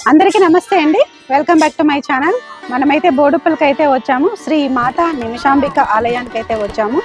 అందరికీ నమస్తే అండి. Welcome back to my channel. మనమైతే బోడుప్పల్కి అయితే వచ్చాము. శ్రీ మాతా నిమిషాంబిక ఆలయానికి అయితే వచ్చాము.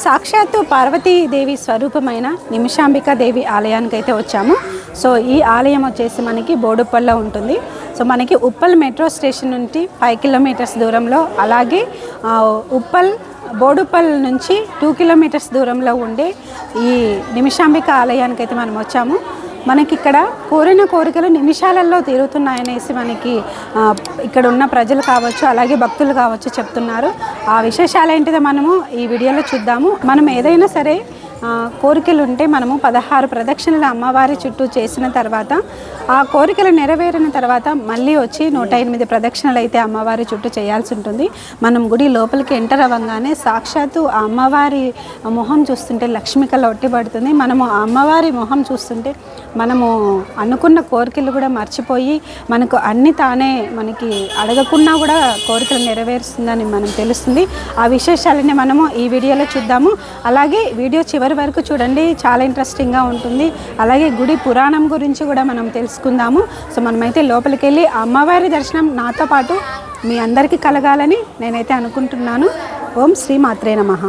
సాక్షాత్తు పార్వతీదేవి స్వరూపమైన నిమిషాంబికా దేవి ఆలయానికి అయితే వచ్చాము. సో ఈ ఆలయం వచ్చేసి మనకి బోడుప్పల్లో ఉంటుంది. సో మనకి ఉప్పల్ మెట్రో స్టేషన్ నుండి 5 కిలోమీటర్స్ దూరంలో, అలాగే ఉప్పల్ బోడుప్పల్ నుంచి 2 కిలోమీటర్స్ దూరంలో ఉండే ఈ నిమిషాంబిక ఆలయానికి అయితే మనం వచ్చాము. మనకి ఇక్కడ కోరిన కోరికలు నిమిషాలలో తీరుతున్నాయనేసి మనకి ఇక్కడ ఉన్న ప్రజలు కావచ్చు, అలాగే భక్తులు కావచ్చు చెప్తున్నారు. ఆ విశేషాలు ఏంటిదో మనము ఈ వీడియోలో చూద్దాము. మనం ఏదైనా సరే కోరికలు ఉంటే మనము 16 ప్రదక్షిణలు అమ్మవారి చుట్టూ చేసిన తర్వాత, ఆ కోరికలు నెరవేరిన తర్వాత మళ్ళీ వచ్చి 108 ప్రదక్షిణలు అయితే అమ్మవారి చుట్టూ చేయాల్సి ఉంటుంది. మనం గుడి లోపలికి ఎంటర్ అవ్వగానే సాక్షాత్తు ఆ అమ్మవారి మొహం చూస్తుంటే లక్ష్మికల ఒట్టిపడుతుంది. మనము ఆ అమ్మవారి మొహం చూస్తుంటే మనము అనుకున్న కోరికలు కూడా మర్చిపోయి మనకు అన్ని తానే మనకి అడగకున్నా కూడా కోరికలు నెరవేరుస్తుందని మనం తెలుస్తుంది. ఆ విశేషాలని మనము ఈ వీడియోలో చూద్దాము. అలాగే వీడియో చివరి వరకు చూడండి, చాలా ఇంట్రెస్టింగ్గా ఉంటుంది. అలాగే గుడి పురాణం గురించి కూడా మనం తెలుసుకుందాము. సో మనమైతే లోపలికి వెళ్ళి అమ్మవారి దర్శనం నాతో పాటు మీ అందరికీ కలగాలని నేనైతే అనుకుంటున్నాను. ఓం శ్రీ మాత్రే నమః.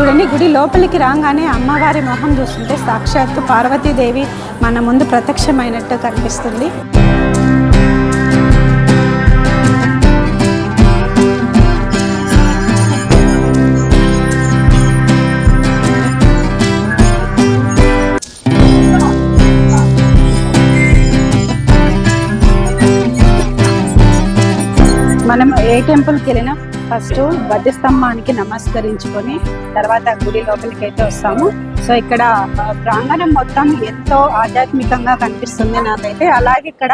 చూడండి, గుడి లోపలికి రాగానే అమ్మవారి మొహం చూస్తుంటే సాక్షాత్తు పార్వతీదేవి మన ముందు ప్రత్యక్షమైనట్టు కనిపిస్తుంది. మనం ఏ టెంపుల్కి వెళ్ళినా ఫస్ట్ ధ్వజస్తంభానికి నమస్కరించుకొని తర్వాత గుడి లోపలికి అయితే వస్తాము. సో ఇక్కడ ప్రాంగణం మొత్తం ఎంతో ఆధ్యాత్మికంగా కనిపిస్తుంది నాకైతే. అలాగే ఇక్కడ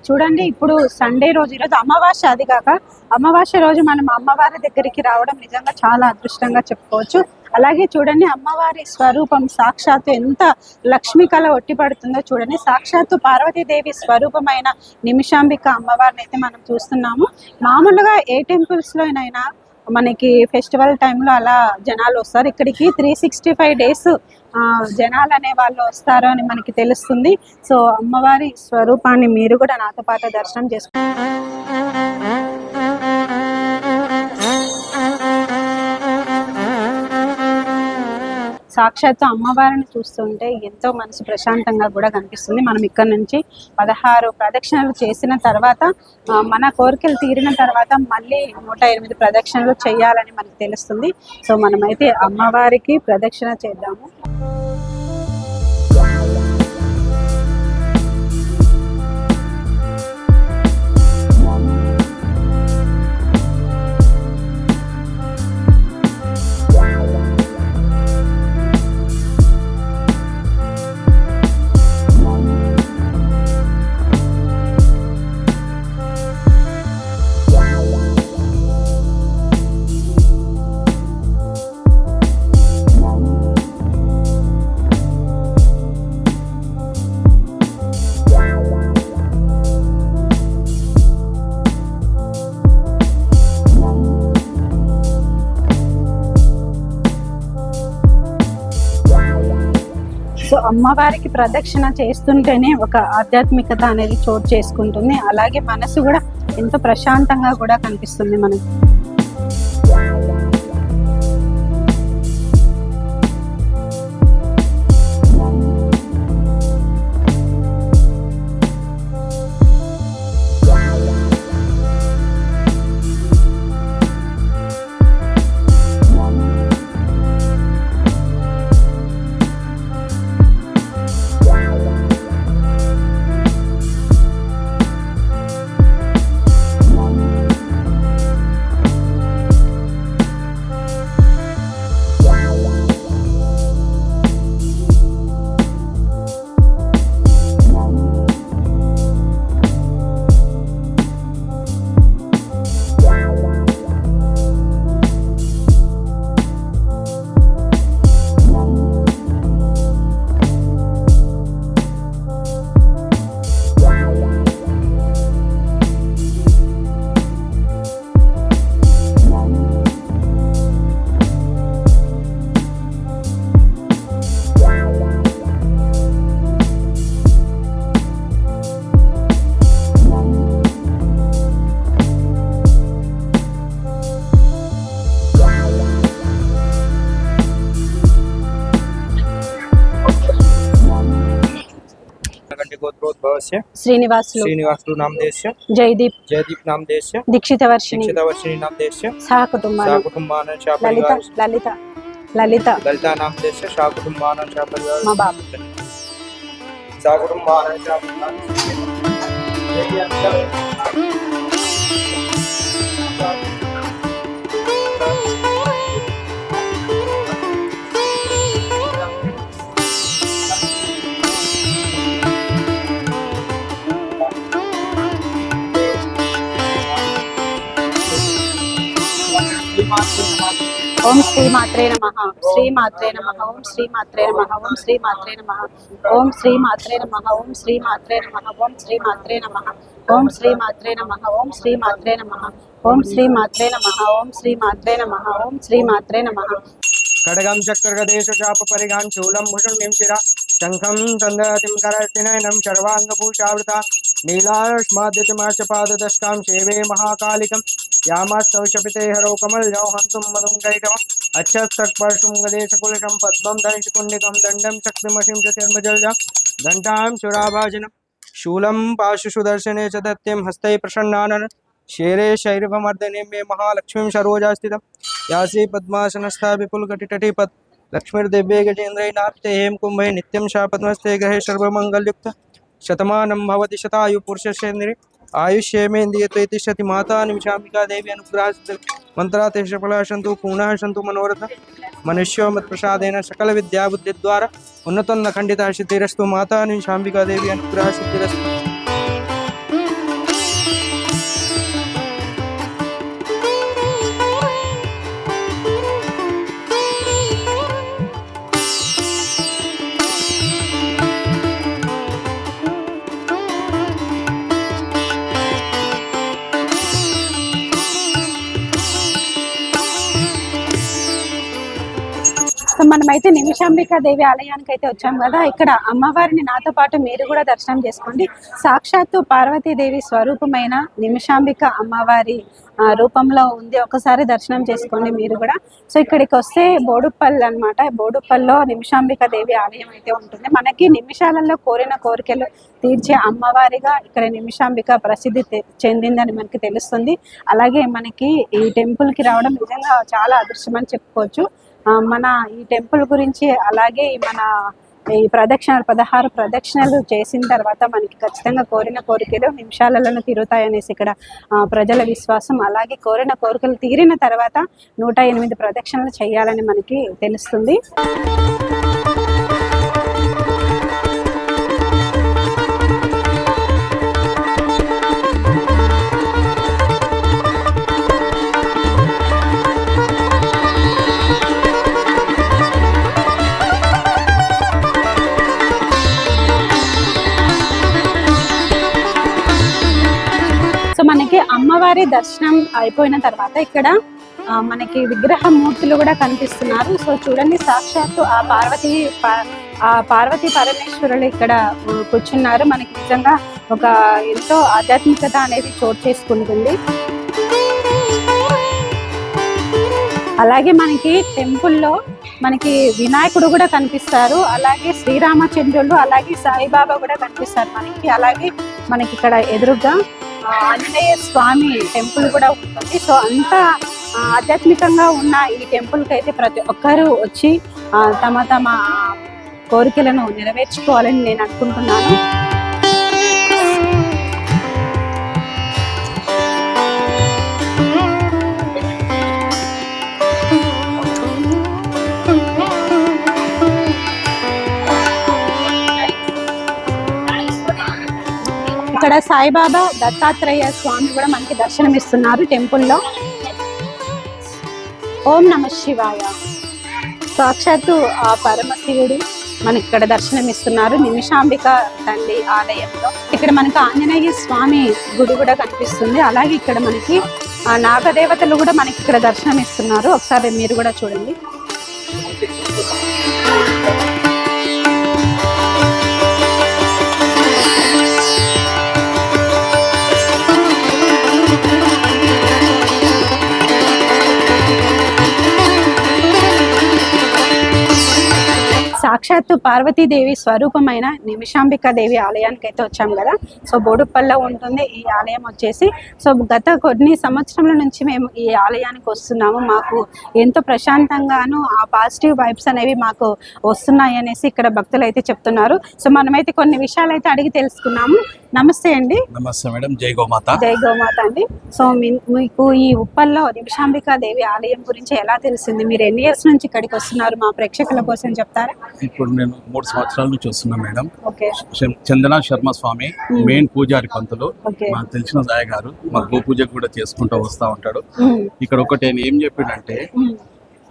చూడండి, ఇప్పుడు సండే రోజు, ఈరోజు అమావాస్య, అది కాక అమావాస్య రోజు మనం అమ్మవారి దగ్గరికి రావడం నిజంగా చాలా అదృష్టంగా చెప్పుకోవచ్చు. అలాగే చూడండి, అమ్మవారి స్వరూపం సాక్షాత్తు ఎంత లక్ష్మీ కళ ఒట్టిపడుతుందో చూడండి. సాక్షాత్తు పార్వతీదేవి స్వరూపమైన నిమిషాంబిక అమ్మవారిని అయితే మనం చూస్తున్నాము. మామూలుగా ఏ టెంపుల్స్లో అయినా మనకి ఫెస్టివల్ టైంలో అలా జనాలు వస్తారు. ఇక్కడికి 365 డేస్ జనాలు అనే వాళ్ళు వస్తారు అని మనకి తెలుస్తుంది. సో అమ్మవారి స్వరూపాన్ని మీరు కూడా నాతో పాటు దర్శనం చేసుకోండి. సాక్షాత్తు అమ్మవారిని చూస్తుంటే ఎంతో మనసు ప్రశాంతంగా కూడా కనిపిస్తుంది. మనం ఇక్కడ నుంచి 16 ప్రదక్షిణలు చేసిన తర్వాత, మన కోరికలు తీరిన తర్వాత మళ్ళీ 108 ప్రదక్షిణలు చేయాలని మనకు తెలుస్తుంది. సో మనమైతే అమ్మవారికి ప్రదక్షిణ చేద్దాము. అమ్మవారికి ప్రదక్షిణ చేస్తుంటేనే ఒక ఆధ్యాత్మికత అనేది చోటు చేసుకుంటుంది. అలాగే మనసు కూడా ఎంతో ప్రశాంతంగా కూడా కనిపిస్తుంది మనకి. శ్రీనివాసులు నామదేశ్య జయదీప్ నామదేశ్య దీక్షితవర్షిణి నామదేశ్య సహకుటుంబాన లలిత నామదేశ్య సహకుటుంబాన మా బాబు సహకుటుంబాన ఓం శ్రీ మాత్రే నమః శ్రీ మాత్రే నమః ఓం శ్రీ మాత్రే నమః ఓం శ్రీ మాత్రే నమః ఓం శ్రీ మాత్రే నమః ఓం శ్రీ మాత్రే నమః ఓం శ్రీ మాత్రే నమః ఓం శ్రీ మాత్రే నమః ఓం శ్రీ మాత్రే నమః ఓం శ్రీ మాత్రే నమః ఓం శ్రీ మాత్రే నమః ఓం శ్రీ మాత్రే నమః. ఖడ్గం చక్రగదేశ చాప పరిగాం శూలం భుజం శిర శంఖం చందతిం కరతినయనం సర్వాంగభూషావృత నీలాష్మాద్యతిమాచపాదదష్టాం సేవే మహాకాళికం యామాస్తౌషపితే హరో కమల్యౌ హంతుం మధుం కైటవం అచ్చస్తక్పర్షుం గదేశకులకం పద్మం ధనిషకుండికం దండం శక్తిమసిం చ చర్మజల్జ ఘంటాం శురాభాజనం శూలం పాశుషు దర్శనే చ దత్యం హస్తై ప్రసన్నానన शेरे शैरवमर्दने मे महालक्ष्मीं सरोजा स्थितं यासी पद्मासनस्था विपुलकटितटी पद लक्ष्मीर्दिव्ये गजेन्द्रैनाथ्ये हेम कुम्भे नित्यं सा पद्मस्ते ग्रहे सर्वमङ्गलयुक्त शतमानं भवति शतायु पुरुषस्येन्द्रिये आयुष्येमेन्द्रिये त्वतिष्ठति माता निमिषाम्बिका देवी अनुग्रहास्तु मन्त्राते सफला सन्तु पूर्णः सन्तु मनोरथ मनुष्यो मत्प्रसादेन सकलविद्याबुद्धिद्वारा उन्नतं न खण्डिता सिद्धिरस्तु माता निमिषाम्बिका देवी अनुग्रहसिद्धिरस्तु. సో మనమైతే నిమిషాంబికా దేవి ఆలయానికి అయితే వచ్చాం కదా. ఇక్కడ అమ్మవారిని నాతో పాటు మీరు కూడా దర్శనం చేసుకోండి. సాక్షాత్తు పార్వతీదేవి స్వరూపమైన నిమిషాంబిక అమ్మవారి రూపంలో ఉంది. ఒకసారి దర్శనం చేసుకోండి మీరు కూడా. సో ఇక్కడికి వస్తే బోడుప్పల్ అనమాట. బోడుప్పల్లో నిమిషాంబికా దేవి ఆలయం అయితే ఉంటుంది. మనకి నిమిషాలలో కోరిన కోరికలు తీర్చే అమ్మవారిగా ఇక్కడ నిమిషాంబిక ప్రసిద్ధి చెందిందని మనకి తెలుస్తుంది. అలాగే మనకి ఈ టెంపుల్కి రావడం నిజంగా చాలా అదృష్టమని చెప్పుకోవచ్చు. మన ఈ టెంపుల్ గురించి అలాగే మన ఈ ప్రదక్షిణలు 16 ప్రదక్షిణలు చేసిన తర్వాత మనకి ఖచ్చితంగా కోరిన కోరికలు నిమిషాలలోనే తీరుతాయనేసి ఇక్కడ ప్రజల విశ్వాసం. అలాగే కోరిన కోరికలు తీరిన తర్వాత 108 ప్రదక్షిణలు చేయాలని మనకి తెలుస్తుంది. మనకి అమ్మవారి దర్శనం అయిపోయిన తర్వాత ఇక్కడ మనకి విగ్రహ మూర్తులు కూడా కనిపిస్తున్నారు. సో చూడండి, సాక్షాత్తు ఆ ఆ పార్వతీ పరమేశ్వరులు ఇక్కడ కూర్చున్నారు. మనకి నిజంగా ఒక ఎంతో ఆధ్యాత్మికత అనేది చోటు చేసుకుంటుంది. అలాగే మనకి టెంపుల్లో మనకి వినాయకుడు కూడా కనిపిస్తారు, అలాగే శ్రీరామచంద్రులు, అలాగే సాయిబాబా కూడా కనిపిస్తారు మనకి. అలాగే మనకి ఇక్కడ ఎదురుగా ఆంజనేయ స్వామి టెంపుల్ కూడా ఉంటుంది. సో అంత ఆధ్యాత్మికంగా ఉన్న ఈ టెంపుల్కి అయితే ప్రతి ఒక్కరూ వచ్చి తమ తమ కోరికలను నెరవేర్చుకోవాలని నేను అనుకుంటున్నాను. ఇక్కడ సాయిబాబా దత్తాత్రేయ స్వామి కూడా మనకి దర్శనమిస్తున్నారు టెంపుల్లో. ఓం నమ శివాయ. సాక్షాత్తు ఆ పరమశివుడు మనకి ఇక్కడ దర్శనమిస్తున్నారు నిమిషాంబిక తల్లి ఆలయంలో. ఇక్కడ మనకు ఆంజనేయ స్వామి గుడి కూడా కనిపిస్తుంది. అలాగే ఇక్కడ మనకి నాగదేవతలు కూడా మనకి ఇక్కడ దర్శనమిస్తున్నారు. ఒకసారి మీరు కూడా చూడండి. సాక్షాత్తు పార్వతీదేవి స్వరూపమైన నిమిషాంబికా దేవి ఆలయానికి అయితే వచ్చాం కదా. సో బోడుప్పల్లో ఉంటుంది ఈ ఆలయం వచ్చేసి. సో గత కొన్ని సంవత్సరాల నుంచి మేము ఈ ఆలయానికి వస్తున్నాము. మాకు ఎంతో ప్రశాంతంగాను ఆ పాజిటివ్ వైబ్స్ అనేవి మాకు వస్తున్నాయి అనేసి ఇక్కడ భక్తులు అయితే చెప్తున్నారు. సో మనమైతే కొన్ని విషయాలు అయితే అడిగి తెలుసుకున్నాము. నమస్తే అండి. నమస్తే మేడం. జై గోమాత. జై గోమాత అండి. సో మీకు ఈ ఉప్పల్లో నిమిషాంబికా దేవి ఆలయం గురించి ఎలా తెలిసింది? మీరు ఎన్ని ఇయర్స్ నుంచి ఇక్కడికి వస్తున్నారు? మా ప్రేక్షకుల కోసం చెప్తారా? ఇప్పుడు నేను 3 సంవత్సరాల నుంచి వస్తున్నా మేడం. ఓకే. చందన శర్మ స్వామి మెయిన్ పూజారి పంతులు, మాకు తెలిసిన సాయి గారు. మా గో పూజ కూడా చేసుకుంటూ వస్తా ఉంటాడు. ఇక్కడ ఒకటి ఏం చెప్పిండంటే,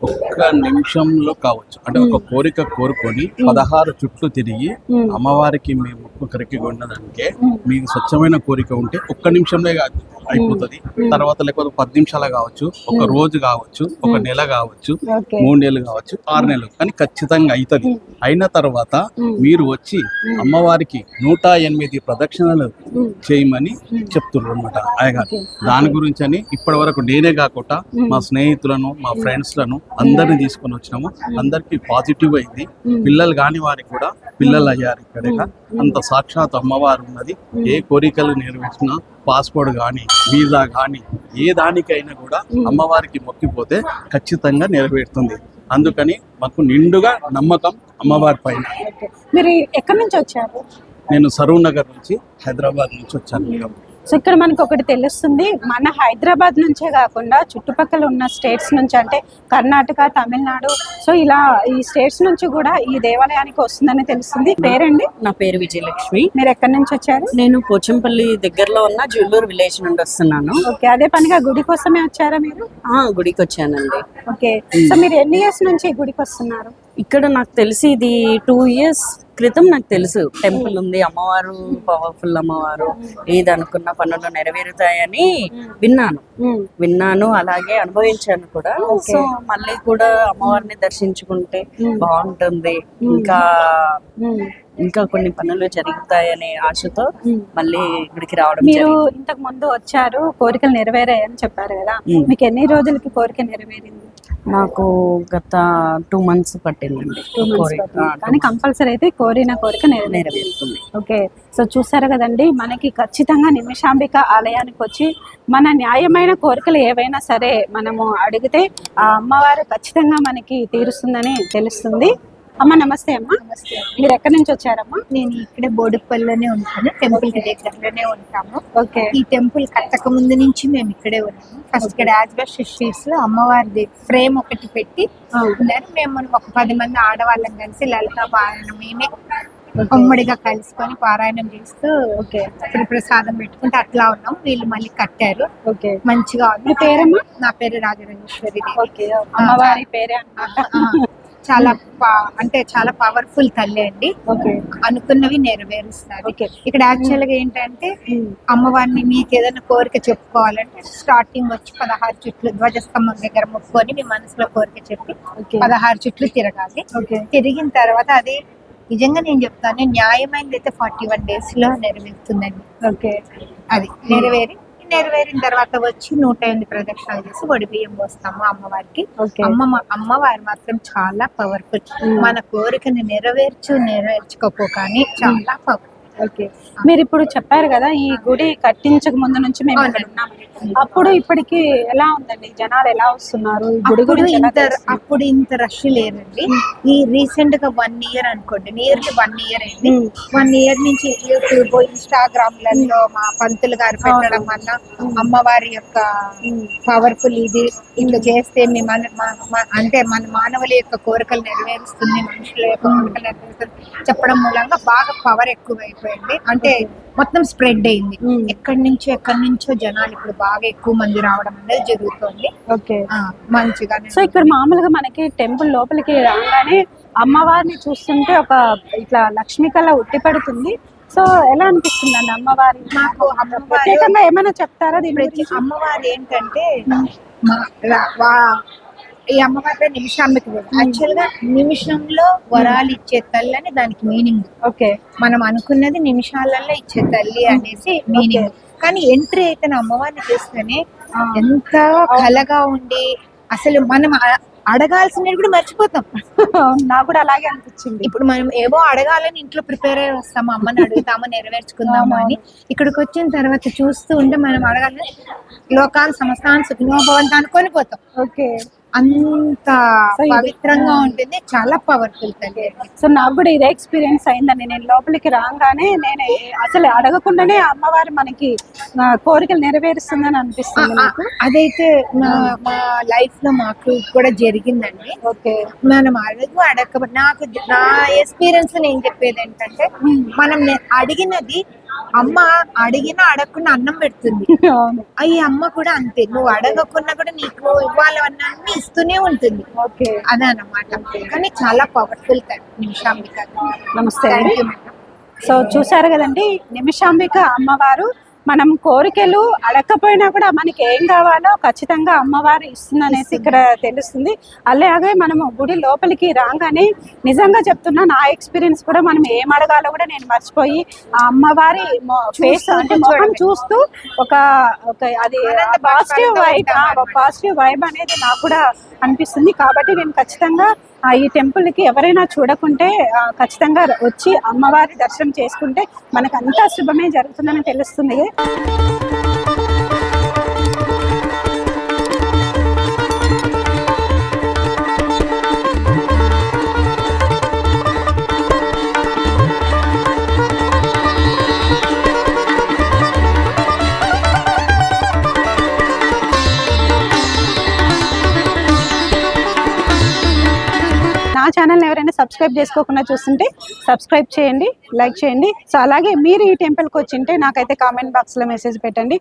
ఒక్క నిమిషంలో కావచ్చు అంటే ఒక కోరిక కోరుకొని 16 చుట్లు తిరిగి అమ్మవారికి మీ ముక్కుకరికి ఉన్నదానికే మీకు స్వచ్ఛమైన కోరిక ఉంటే ఒక్క నిమిషంలో అయిపోతుంది. తర్వాత లేకపోతే 10 నిమిషాలు కావచ్చు, ఒక రోజు కావచ్చు, ఒక నెల కావచ్చు, 3 నెలలు కావచ్చు, 6 నెలలు, కానీ ఖచ్చితంగా అవుతుంది. అయిన తర్వాత మీరు వచ్చి అమ్మవారికి 108 ప్రదక్షిణలు చేయమని చెప్తున్నారు అనమాట అయ్యగారు. దాని గురించి అని ఇప్పటి వరకు నేనే కాకుండా మా స్నేహితులను, మా ఫ్రెండ్స్లను అందరిని తీసుకొని వచ్చినాము. అందరికి పాజిటివ్ అయింది. పిల్లలు కాని వారికి కూడా పిల్లలు అయ్యారు. ఇక్కడ అంత సాక్షాత్ అమ్మవారు ఉన్నది. ఏ కోరికలు నెరవేర్చినా, పాస్పోర్ట్ కానీ, వీసా కానీ, ఏ దానికైనా కూడా అమ్మవారికి మొక్కిపోతే ఖచ్చితంగా నెరవేరుతుంది. అందుకని మాకు నిండుగా నమ్మకం అమ్మవారి పైన. మీరు ఎక్కడి నుంచి వచ్చారు? నేను సరూర్ నగర్ నుంచి, హైదరాబాద్ నుంచి వచ్చాను. సో ఇక్కడ మనకు ఒకటి తెలుస్తుంది, మన హైదరాబాద్ నుంచే కాకుండా చుట్టుపక్కల ఉన్న స్టేట్స్ నుంచి, అంటే కర్ణాటక, తమిళనాడు, సో ఇలా ఈ స్టేట్స్ నుంచి కూడా ఈ దేవాలయానికి వస్తుందని తెలుస్తుంది. పేరండి? నా పేరు విజయలక్ష్మి. మీరు ఎక్కడి నుంచి వచ్చారు? నేను పోచంపల్లి దగ్గరలో ఉన్న జుల్లూరు విలేజ్ నుండి వస్తున్నాను. ఓకే. అదే పనిగా గుడికి కోసమే వచ్చారా మీరు? గుడికి వచ్చానండి. ఓకే. సో మీరు ఎన్ని ఇయర్స్ నుంచి ఈ గుడికి వస్తున్నారు? ఇక్కడ నాకు తెలిసి ఇది 2 ఇయర్స్ క్రితం నాకు తెలుసు టెంపుల్ ఉంది, అమ్మవారు పవర్ఫుల్ అమ్మవారు, ఏది అనుకున్న పనులు నెరవేరుతాయని విన్నాను, అలాగే అనుభవించాను కూడా. సో మళ్ళీ కూడా అమ్మవారిని దర్శించుకుంటే బాగుంటుంది, ఇంకా కొన్ని పనులు జరుగుతాయనే ఆశతో మళ్ళీ ఇక్కడికి రావడం. మీరు ఇంతకు ముందు వచ్చారు, కోరికలు నెరవేరాయని చెప్పారు కదా, మీకు ఎన్ని రోజులకి కోరిక నెరవేరింది? నాకు గత 2 months పట్టిందండి. 2 months కానీ కంపల్సరీ అయితే కోరిన కోరిక నెరవేరుతుంది. ఓకే. సో చూసారు కదండి, మనకి ఖచ్చితంగా నిమిషాంబిక ఆలయానికి వచ్చి మన న్యాయమైన కోరికలు ఏవైనా సరే మనము అడిగితే ఆ అమ్మవారు ఖచ్చితంగా మనకి తీరుస్తుందని తెలుస్తుంది. అమ్మ నమస్తే. అమ్మ మీరు ఎక్కడి నుంచి వచ్చారమ్మా? నేను ఇక్కడే బోడుప్పల్లోనే ఉంటాను, టెంపుల్ కి దగ్గరలోనే ఉంటాము. ఓకే. ఈ టెంపుల్ కట్టక ముందు నుంచి మేము ఇక్కడే ఉన్నాము. ఫస్ట్ ఇక్కడ యాజ్బెస్టస్ షీట్స్ లో అమ్మవారిది ఫ్రేమ్ ఒకటి పెట్టి ఉన్నారు. మేము ఒక 10 మంది ఆడవాళ్ళం కలిసి లలితా పారాయణం మేమే ఉమ్మడిగా కలుసుకొని పారాయణం చేస్తూ ఇప్పుడు ప్రసాదం పెట్టుకుంటే అట్లా ఉన్నాం. వీళ్ళు మళ్ళీ కట్టారు. ఓకే. మంచిగా ఉంది. పేరమ్మా? నా పేరు రాజరాజేశ్వరి. ఓకే. అమ్మవారి పేరే అన్నమాట. చాలా అంటే చాలా పవర్ఫుల్ తల్లి అండి. అనుకున్నవి నెరవేరుస్తారు. ఇక్కడ యాక్చువల్ గా ఏంటంటే అమ్మవారిని మీకు ఏదైనా కోరిక చెప్పుకోవాలంటే స్టార్టింగ్ వచ్చి 16 చుట్లు ధ్వజస్తంభం దగ్గర మొక్కుకొని మీ మనసులో కోరిక చెప్పి 16 చుట్లు తిరగాలి. తిరిగిన తర్వాత అది నిజంగా నేను చెప్తాను, న్యాయమైనది అయితే 41 days లో నెరవేరుతుందండి. ఓకే. అది నెరవేరిన తర్వాత వచ్చి 108 ప్రదక్షిణాలు చేసి వడి బియ్యం పోస్తాము అమ్మవారికి. ఓకే. అమ్మవారు మాత్రం చాలా పవర్ఫుల్. మన కోరికని నెరవేర్చుకోపో కానీ చాలా పవర్ఫుల్. ఓకే. మీరు ఇప్పుడు చెప్పారు కదా ఈ గుడి కట్టించక ముందు నుంచి మేము ఇక్కడ ఉన్నాము, అప్పుడు ఇప్పటికి ఎలా ఉందండి, జనాలు ఎలా వస్తున్నారు, ఈ గుడి గురించి ఎలా తెలుస్తుంది? అప్పుడు ఇంత రష్ లేదండి. ఈ రీసెంట్ గా 1 year అనుకోండి, నియర్లీ 1 year అయింది. 1 year నుంచి యూట్యూబ్, ఇన్స్టాగ్రామ్ లలో మా పంతులు గారు పెట్టడం వల్ల అమ్మవారి యొక్క పవర్ఫుల్ ఇది ఇట్లా చేస్తే మీ అంటే మన మానవుల యొక్క కోరికలు నెరవేరుస్తుంది, మనుషుల యొక్క కోరికలు నెరవేరుస్తుంది చెప్పడం మూలంగా బాగా పవర్ ఎక్కువైపోయింది. అంటే మొత్తం స్ప్రెడ్ అయింది. ఎక్కడి నుంచో జనాలు ఇప్పుడు బాగా ఎక్కువ మంది రావడం అనేది జరుగుతుంది. ఓకే. మంచిగా. సో ఇక్కడ మామూలుగా మనకి టెంపుల్ లోపలికి రాగానే అమ్మవారిని చూస్తుంటే ఒక ఇట్లా లక్ష్మీ కళ ఉట్టిపడుతుంది. సో ఎలా అనిపిస్తుంది అండి అమ్మవారి? నాకు ప్రత్యేకంగా ఏమైనా చెప్తారా దీని గురించి? అమ్మవారు ఏంటంటే ఈ అమ్మవారి నిమిషాంబిక. యాక్చువల్ గా నిమిషంలో వరాలు ఇచ్చే తల్లి అని దానికి మీనింగ్. ఓకే. మనం అనుకున్నది నిమిషాలలో ఇచ్చే తల్లి అనేసి మీనింగ్. కానీ ఎంట్రీ అయితే అమ్మవారిని చేస్తేనే ఎంత కలగా ఉండి అసలు మనం అడగాల్సినవి కూడా మర్చిపోతాం. నాకు కూడా అలాగే అనిపించింది. ఇప్పుడు మనం ఏవో అడగాలని ఇంట్లో ప్రిపేర్ అయ్యి వస్తాము, అమ్మని అడుగుతాము నెరవేర్చుకుందాము అని. ఇక్కడికి వచ్చిన తర్వాత చూస్తూ ఉంటే మనం అడగాలని లోకాలు సమస్తాన్ని సుఖినో భవంతు అనుకొని పోతాం. ఓకే. అంత పవిత్రంగా ఉంటుంది, చాలా పవర్ఫుల్ తల్లి. సో నాకు కూడా ఇదే ఎక్స్పీరియన్స్ అయిందండి. నేను లోపలికి రాగానే నేను అసలు అడగకుండానే అమ్మవారు మనకి కోరికలు నెరవేరుస్తుందని అనిపిస్తుంది నాకు. అదైతే మా లైఫ్ లో మాకు కూడా జరిగిందండి. ఓకే. మనం అడగ నాకు నా ఎక్స్పీరియన్స్ నేను చెప్పేది ఏంటంటే, మనం అడిగినది అమ్మ అడిగినా అడగకుండా అన్నం పెడుతుంది. ఈ అమ్మ కూడా అంతే, నువ్వు అడగకుండా కూడా నీకు ఇవ్వాలన్నీ ఇస్తూనే ఉంటుంది. ఓకే. అదనమాట. కానీ చాలా పవర్ఫుల్ నిమిషాంబిక. నమస్తే. సో చూసారు కదండి, నిమిషాంబిక అమ్మవారు మనం కోరికలు అడగకపోయినా కూడా మనకి ఏం కావాలో ఖచ్చితంగా అమ్మవారు ఇస్తుందనేసి ఇక్కడ తెలుస్తుంది. అలాగే మనము గుడి లోపలికి రాగానే నిజంగా చెప్తున్నా, నా ఎక్స్పీరియన్స్ కూడా మనం ఏం అడగాలో కూడా నేను మర్చిపోయి ఆ అమ్మవారి ఫేస్ అంటే మొహం చూస్తూ ఒక అది పాజిటివ్ వైబ్ అనేది నాకు కూడా అనిపిస్తుంది. కాబట్టి నేను ఖచ్చితంగా ఈ టెంపుల్కి ఎవరైనా చూడకుంటే ఖచ్చితంగా వచ్చి అమ్మవారి దర్శనం చేసుకుంటే మనకు అంతా శుభమే జరుగుతుందని తెలుస్తుంది. నా ఛానల్ని ఎవరైనా సబ్స్క్రైబ్ చేసుకోకుండా చూస్తుంటే సబ్స్క్రైబ్ చేయండి, లైక్ చేయండి. సో అలాగే మీరు ఈ టెంపుల్కి వచ్చింటే నాకైతే కామెంట్ బాక్స్లో మెసేజ్ పెట్టండి.